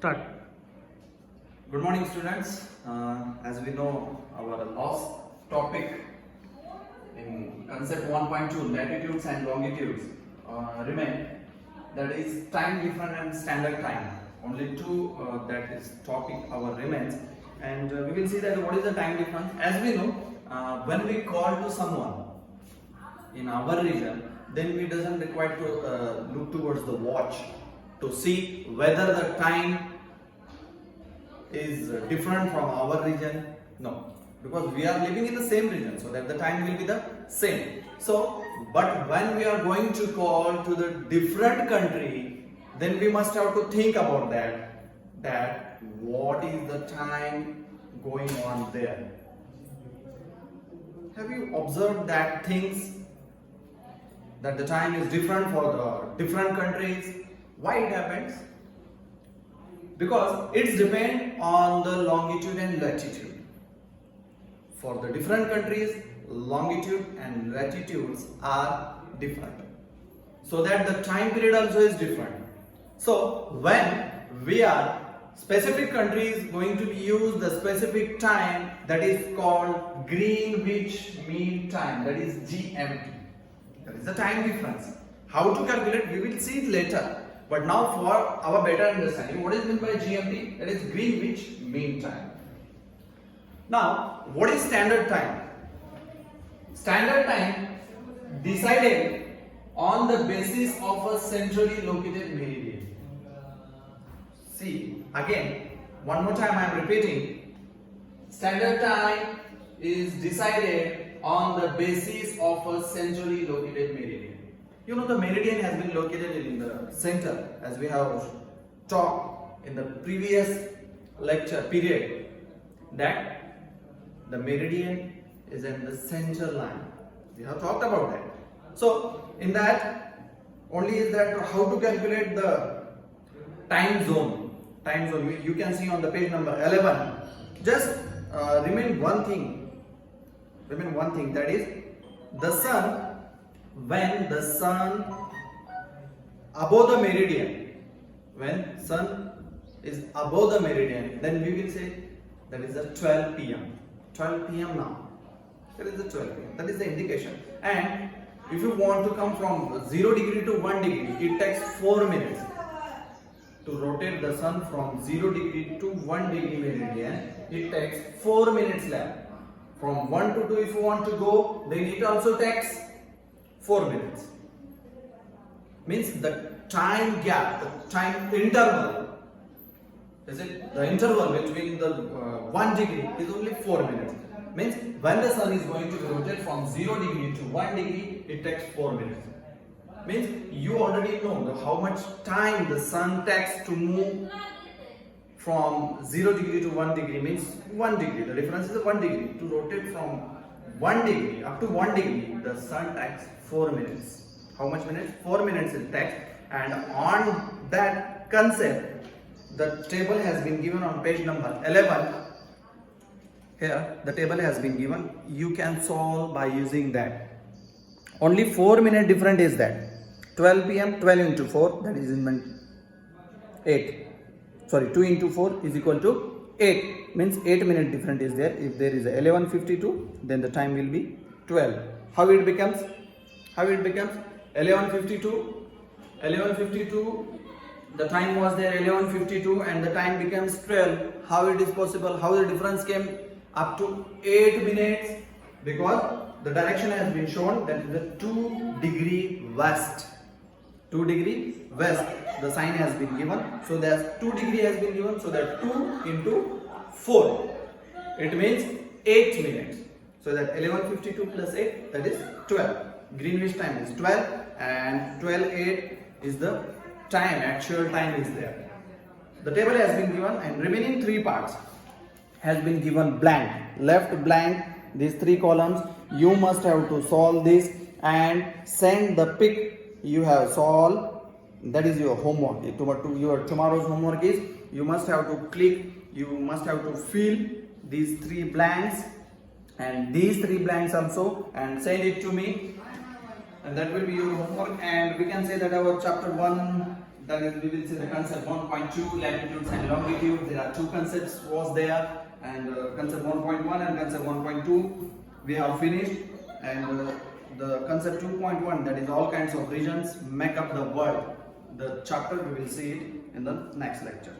Start. Good morning, students. As we know, our last topic in concept 1.2, latitudes and longitudes, remain. That is time different and standard time. Only two that is topic our remains, and we will see that what is the time difference. As we know, when we call to someone in our region, then we doesn't require to look towards the watch to see whether the time is different from our region. No, because we are living in the same region, so that the time will be the same. So but when we are going to call to the different country, then we must have to think about that what is the time going on there. Have you observed that things that the time is different for the different countries? Why it happens? Because it's depend on the longitude and latitude. For the different countries, longitude and latitudes are different, so that the time period also is different. So when we are specific countries going to use the specific time, that is called Greenwich Mean Time, that is GMT. That is the time difference. How to calculate, we will see it later. But now for our better understanding, what is meant by GMT? That is Greenwich Mean Time. Now, what is standard time? Standard time decided on the basis of a centrally located meridian. See, again, one more time I am repeating. Standard time is decided on the basis of a centrally located meridian. You know, the meridian has been located in the center, as we have talked in the previous lecture period, that the meridian is in the center line. We have talked about that. So in that only is that how to calculate the time zone. Time zone you can see on the page number 11. Just remain one thing, that is the sun. When the sun above the meridian, when sun is above the meridian, then we will say that is the 12 p.m. 12 p.m. now. That is the 12 p.m. That is the indication. And if you want to come from 0 degree to 1 degree, it takes 4 minutes to rotate the sun from 0 degree to 1 degree meridian. It takes 4 minutes left. From 1 to 2, if you want to go, then it also takes 4 minutes. Means the time gap, the time interval, is it the interval between the 1 degree is only 4 minutes. Means when the sun is going to rotate from 0 degree to 1 degree, it takes 4 minutes. Means you already know how much time the sun takes to move from 0 degree to 1 degree, means 1 degree. The difference is 1 degree. To rotate from 1 degree up to 1 degree, the sun takes 4 minutes. How much minutes? 4 minutes it takes. And on that concept, the table has been given on page number 11. Here, the table has been given. You can solve by using that. Only 4 minute different is that. 12 p.m. 12 into 4, that is in 8. Sorry, 2 into 4 is equal to 8. Means 8 minute different is there. If there is 11:52, then the time will be 12. How it becomes? 11:52. 11:52. The time was there 11:52 and the time becomes 12. How it is possible? How the difference came up to 8 minutes? Because the direction has been shown, that is the 2 degree west. 2 degree west. The sign has been given. So there's 2 degree has been given. So that 2 into 4. It means 8 minutes. So that 11:52 plus 8, that is 12. Greenwich time is 12 and 12:08 is the time, actual time is there. The table has been given and remaining 3 parts has been given blank. Left blank, these 3 columns. You must have to solve this and send the pic you have solved. That is your homework. Your tomorrow's homework is you must have to click, you must have to fill these 3 blanks and these 3 blanks also and send it to me, and that will be your homework. And we can say that our chapter 1 That is, we will see the concept 1.2, latitudes and longitude. There are two concepts was there, and concept 1.1 and concept 1.2 we have finished, and the concept 2.1, that is all kinds of regions make up the world. The chapter we will see it in the next lecture.